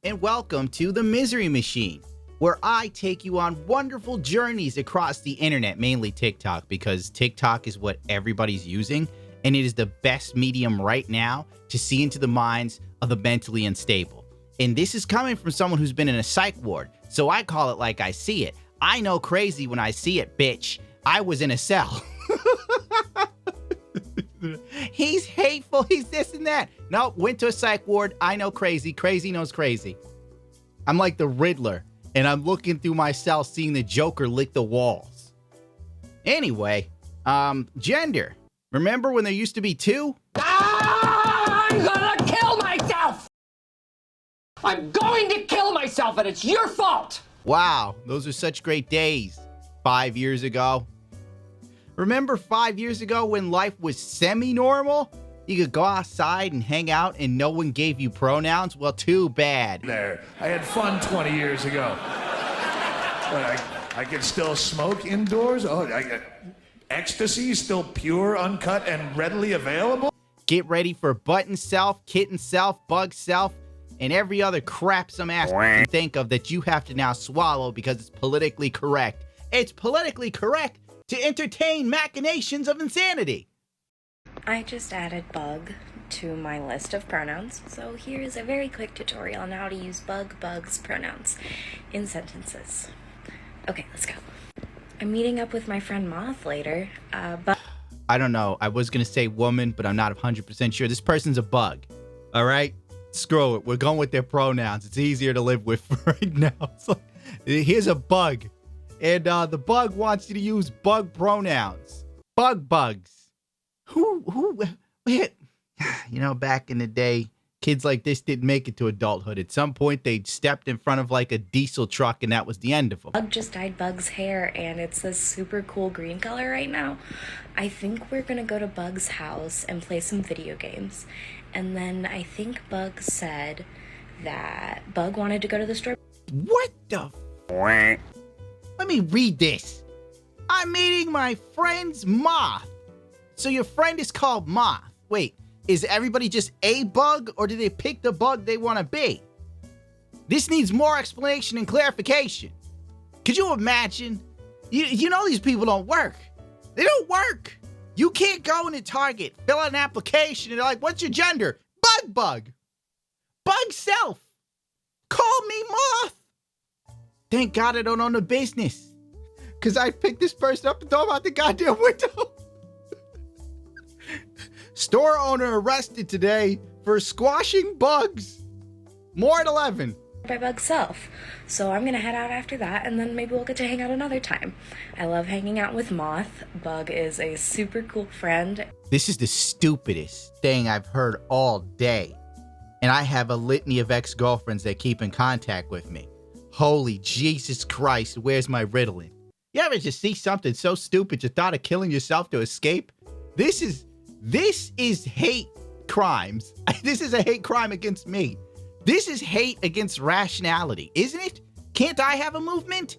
and welcome to the Misery Machine, where I take you on wonderful journeys across the internet, mainly TikTok, because TikTok is what everybody's using, and it is the best medium right now to see into the minds of the mentally unstable. And this is coming from someone who's been in a psych ward, so I call it like I see it. I know crazy when I see it, bitch. I was in a cell. He's hateful, he's this and that. No, went to a psych ward. I know crazy. Crazy knows crazy. I'm like the Riddler, and I'm looking through my cell seeing the Joker lick the walls. Anyway, gender. Remember when there used to be two? I'm gonna kill myself! I'm going to kill myself, and it's your fault! Wow, those are such great days. 5 years ago. Remember 5 years ago when life was semi-normal? You could go outside and hang out and no one gave you pronouns? Well, too bad. There, I had fun 20 years ago. But I could still smoke indoors? Oh, ecstasy still pure, uncut, and readily available? Get ready for buttonself, kittenself, bugself, and every other crap some ass can think of that you have to now swallow because it's politically correct. It's politically correct to entertain machinations of insanity. I just added bug to my list of pronouns, so here's a very quick tutorial on how to use bugs pronouns in sentences. Okay, let's go. I'm meeting up with my friend Moth later, but I don't know. I was going to say woman, but I'm not 100% sure. This person's a bug. All right? Screw it. We're going with their pronouns. It's easier to live with right now. It's like, here's a bug. And the bug wants you to use bug pronouns. Bugs. Who, you know, back in the day, kids like this didn't make it to adulthood. At some point, they stepped in front of like a diesel truck and that was the end of them. Bug just dyed Bug's hair and it's this super cool green color right now. I think we're gonna go to Bug's house and play some video games. And then I think Bug said that Bug wanted to go to the store. What the Let me read this. I'm meeting my friend's Moth. So your friend is called Moth. Wait, is everybody just a bug or do they pick the bug they want to be? This needs more explanation and clarification. Could you imagine? You know these people don't work. They don't work. You can't go into Target, fill out an application, and they're like, what's your gender? Bug. Bugself. Call me Moth. Thank God I don't own a business. Because I'd pick this person up and throw him out the goddamn window. Store owner arrested today for squashing bugs. More at 11. By Bugself. So I'm gonna head out after that and then maybe we'll get to hang out another time. I love hanging out with Moth. Bug is a super cool friend. This is the stupidest thing I've heard all day. And I have a litany of ex-girlfriends that keep in contact with me. Holy Jesus Christ, where's my Ritalin? You ever just see something so stupid you thought of killing yourself to escape? This is hate crimes. This is a hate crime against me. This is hate against rationality, isn't it? Can't I have a movement?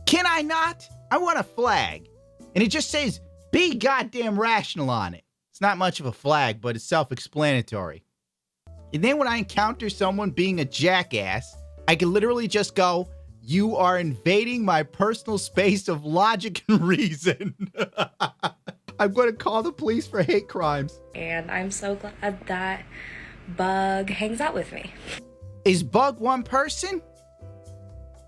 Can I not? I want a flag. And it just says, be goddamn rational on it. It's not much of a flag, but it's self-explanatory. And then when I encounter someone being a jackass, I can literally just go, you are invading my personal space of logic and reason. I'm going to call the police for hate crimes. And I'm so glad that Bug hangs out with me. Is Bug one person?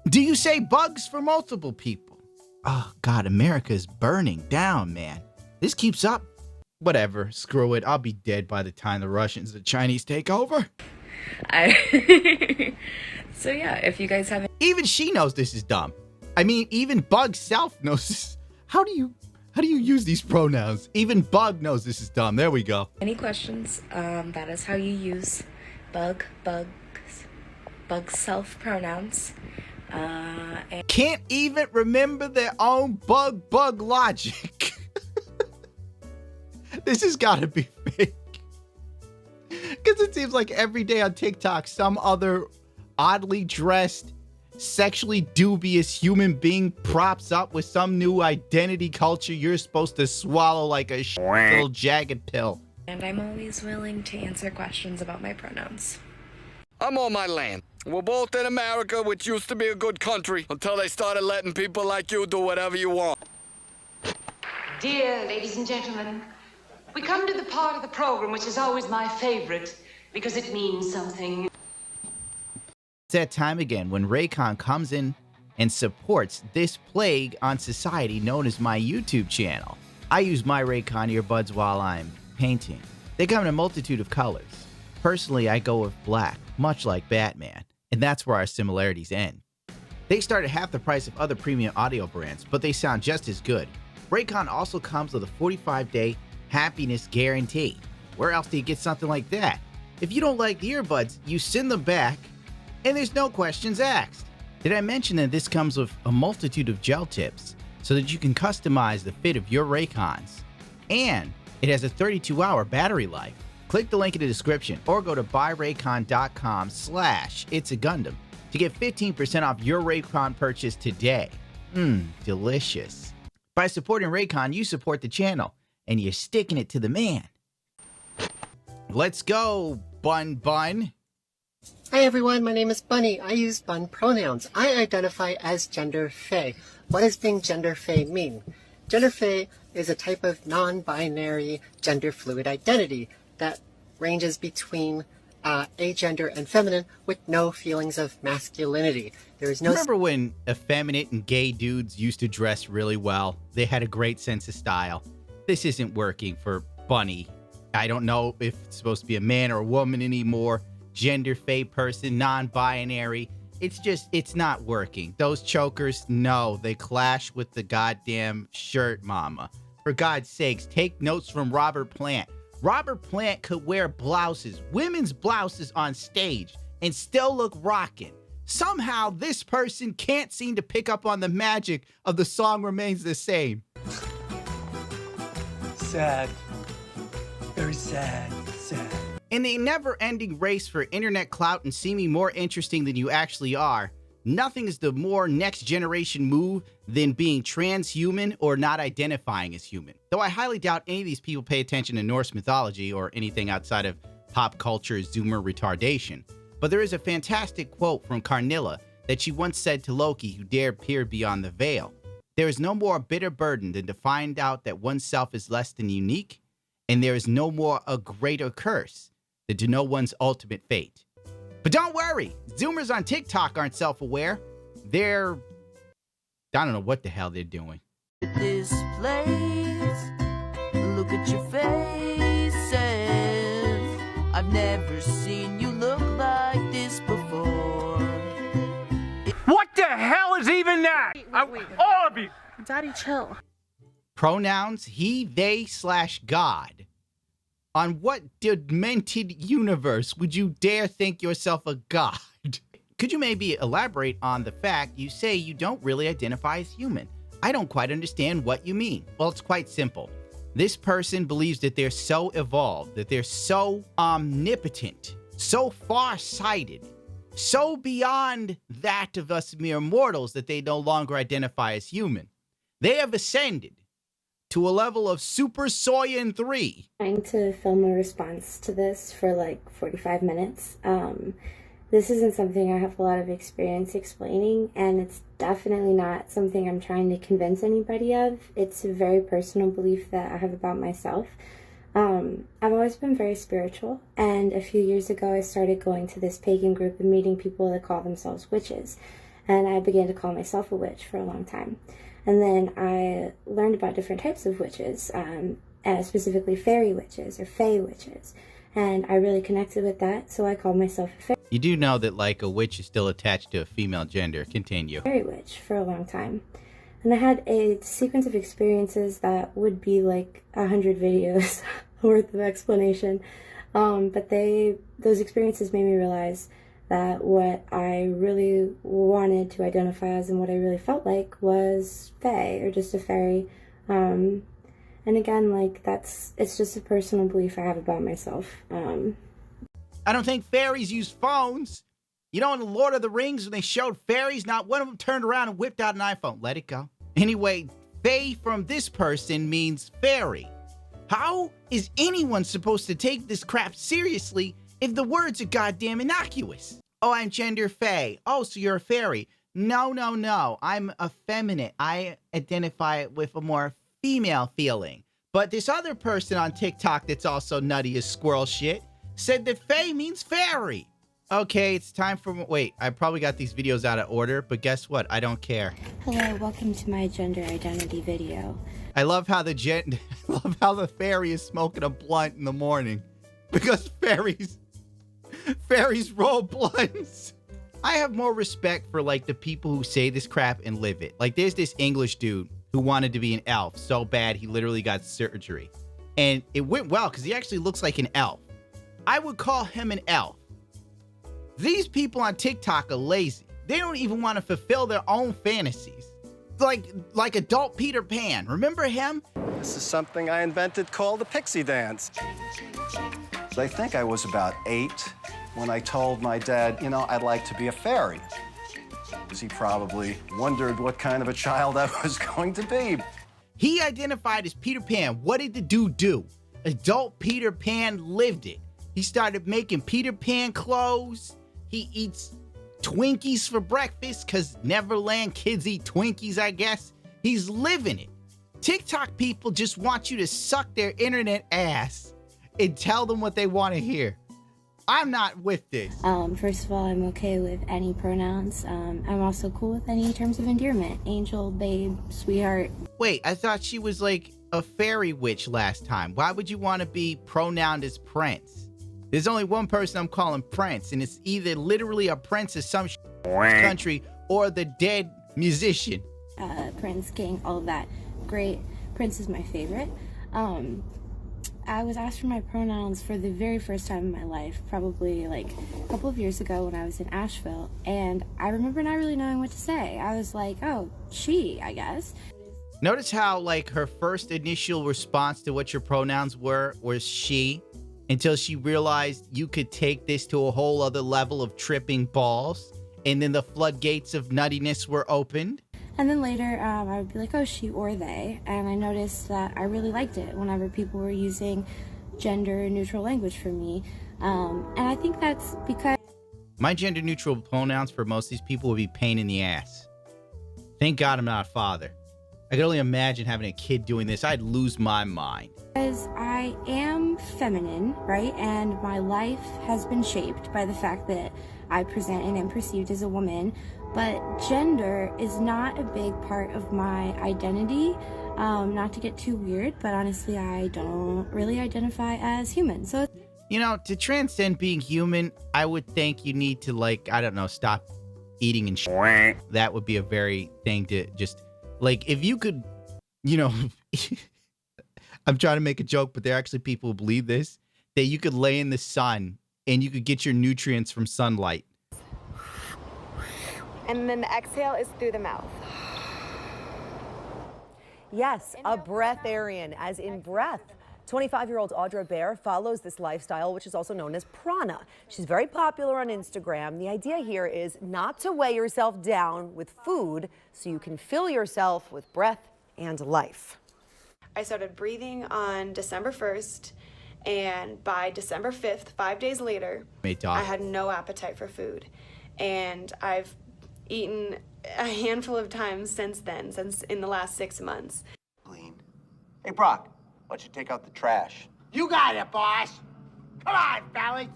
Do you say bugs for multiple people? Oh, God, America is burning down, man. This keeps up. Whatever, screw it. I'll be dead by the time the Russians and the Chinese take over. So yeah, if you guys haven't... Even she knows this is dumb. I mean, even Bugself knows this. How do you use these pronouns? Even Bug knows this is dumb. There we go. Any questions? That is how you use bugself pronouns. And can't even remember their own bug logic. This has got to be fake. Because it seems like every day on TikTok, some other oddly dressed, sexually dubious human being props up with some new identity culture you're supposed to swallow like a little jagged pill. And I'm always willing to answer questions about my pronouns. I'm on my land. We're both in America, which used to be a good country, until they started letting people like you do whatever you want. Dear ladies and gentlemen, we come to the part of the program which is always my favorite because it means something. It's that time again when Raycon comes in and supports this plague on society known as my YouTube channel. I use my Raycon earbuds while I'm painting. They come in a multitude of colors. Personally, I go with black, much like Batman, and that's where our similarities end. They start at half the price of other premium audio brands, but they sound just as good. Raycon also comes with a 45-day happiness guarantee. Where else do you get something like that? If you don't like the earbuds, you send them back, and there's no questions asked. Did I mention that this comes with a multitude of gel tips so that you can customize the fit of your Raycons? And it has a 32-hour battery life. Click the link in the description or go to buyraycon.com/itsagundam to get 15% off your Raycon purchase today. Delicious. By supporting Raycon, you support the channel, and you're sticking it to the man. Let's go, Bun Bun. Hi everyone, my name is Bunny. I use Bun pronouns. I identify as Genderfae. What does being Genderfae mean? Genderfae is a type of non-binary gender fluid identity that ranges between agender and feminine with no feelings of masculinity. There is no. Remember when effeminate and gay dudes used to dress really well? They had a great sense of style. This isn't working for Bunny. I don't know if it's supposed to be a man or a woman anymore. Genderfae person, non-binary. It's not working. Those chokers, no, they clash with the goddamn shirt mama. For God's sakes, take notes from Robert Plant. Robert Plant could wear blouses, women's blouses on stage, and still look rockin'. Somehow, this person can't seem to pick up on the magic of The Song Remains the Same. Sad. Very sad. Sad. In the never-ending race for internet clout and seeming more interesting than you actually are, nothing is the more next-generation move than being transhuman or not identifying as human. Though I highly doubt any of these people pay attention to Norse mythology or anything outside of pop culture Zoomer retardation. But there is a fantastic quote from Carnilla that she once said to Loki, who dared peer beyond the veil. There is no more bitter burden than to find out that oneself is less than unique, and there is no more a greater curse than to know one's ultimate fate. But don't worry, Zoomers on TikTok aren't self-aware. I don't know what the hell they're doing. This place, look at your faces. I've never seen you look like this before. What the hell is even that? Wait. All of you! Daddy, chill. Pronouns, he, they, /God. On what demented universe would you dare think yourself a god? Could you maybe elaborate on the fact you say you don't really identify as human? I don't quite understand what you mean. Well, it's quite simple. This person believes that they're so evolved, that they're so omnipotent, so far-sighted, so beyond that of us mere mortals that they no longer identify as human. They have ascended to a level of Super Saiyan 3. Trying to film a response to this for like 45 minutes. This isn't something I have a lot of experience explaining, and it's definitely not something I'm trying to convince anybody of. It's a very personal belief that I have about myself. I've always been very spiritual, and a few years ago I started going to this pagan group and meeting people that call themselves witches, and I began to call myself a witch for a long time. And then I learned about different types of witches, specifically fairy witches or fae witches. And I really connected with that, so I called myself a You do know that, like, a witch is still attached to a female gender. Continue. fairy witch for a long time. And I had a sequence of experiences that would be like 100 videos worth of explanation. But those experiences made me realize that what I really wanted to identify as and what I really felt like was fae, or just a fairy. And again, like, it's just a personal belief I have about myself. I don't think fairies use phones. You know, in The Lord of the Rings, when they showed fairies, not one of them turned around and whipped out an iPhone. Let it go. Anyway, fae from this person means fairy. How is anyone supposed to take this crap seriously if the words are goddamn innocuous? Oh, I'm Genderfae. Oh, so you're a fairy. No. I'm effeminate. I identify with a more female feeling. But this other person on TikTok that's also nutty as squirrel shit said that fae means fairy. Okay, it's time for... Wait, I probably got these videos out of order, but guess what? I don't care. Hello, welcome to my gender identity video. I love how the fairy is smoking a blunt in the morning. Because fairies roll blunts. I have more respect for like the people who say this crap and live it. Like there's this English dude who wanted to be an elf so bad he literally got surgery. And it went well because he actually looks like an elf. I would call him an elf. These people on TikTok are lazy. They don't even want to fulfill their own fantasies. Like adult Peter Pan. Remember him? This is something I invented called the pixie dance. I think I was about 8 when I told my dad, you know, I'd like to be a fairy. Because he probably wondered what kind of a child I was going to be. He identified as Peter Pan. What did the dude do? Adult Peter Pan lived it. He started making Peter Pan clothes. He eats Twinkies for breakfast because Neverland kids eat Twinkies, I guess. He's living it. TikTok people just want you to suck their internet ass and tell them what they want to hear. I'm not with this. First of all, I'm okay with any pronouns. I'm also cool with any terms of endearment. Angel, babe, sweetheart. Wait, I thought she was like a fairy witch last time. Why would you want to be pronouned as prince? There's only one person I'm calling prince, and it's either literally a prince of some country or the dead musician. Prince, king, all of that. Great. Prince is my favorite. I was asked for my pronouns for the very first time in my life, probably like a couple of years ago when I was in Asheville, and I remember not really knowing what to say. I was like, oh, she, I guess. Notice how like her first initial response to what your pronouns were was she, until she realized you could take this to a whole other level of tripping balls, and then the floodgates of nuttiness were opened. And then later, I would be like, oh, she or they. And I noticed that I really liked it whenever people were using gender-neutral language for me. And I think that's because... My gender-neutral pronouns for most of these people would be pain in the ass. Thank God I'm not a father. I can only imagine having a kid doing this. I'd lose my mind. Because I am feminine, right? And my life has been shaped by the fact that I present and am perceived as a woman. But gender is not a big part of my identity. Not to get too weird, but honestly, I don't really identify as human. So, you know, to transcend being human, I would think you need to, like, I don't know, stop eating and shit. That would be a very thing to just, like, if you could, you know, I'm trying to make a joke, but there are actually people who believe this, that you could lay in the sun and you could get your nutrients from sunlight. And then the exhale is through the mouth. Yes, a breatharian, as in breath. 25-year-old Audra Bear follows this lifestyle, which is also known as prana. She's very popular on Instagram. The idea here is not to weigh yourself down with food so you can fill yourself with breath and life. I started breathing on December 1st, and by December 5th, 5 days later, I had no appetite for food. And I've eaten a handful of times since then, since in the last 6 months. Clean. Hey, Brock, why don't you take out the trash? You got it, boss. Come on, fellas.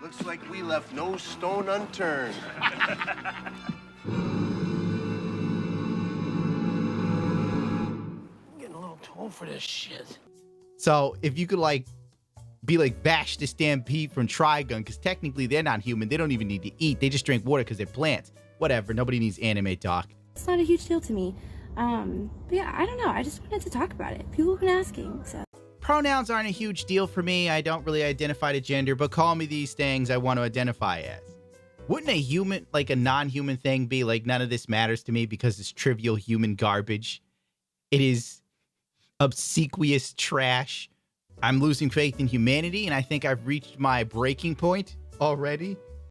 Looks like we left no stone unturned. For this shit. So if you could like be like Bash the Stampede from Trigun, because technically they're not human, they don't even need to eat, they just drink water because they're plants. Whatever, nobody needs anime talk. It's not a huge deal to me. But yeah, I don't know, I just wanted to talk about it. People have been asking, so. Pronouns aren't a huge deal for me. I don't really identify to gender, but call me these things I want to identify as. Wouldn't a human, like a non-human thing, be like, none of this matters to me because it's trivial human garbage? It is obsequious trash. I'm losing faith in humanity, and I think I've reached my breaking point already.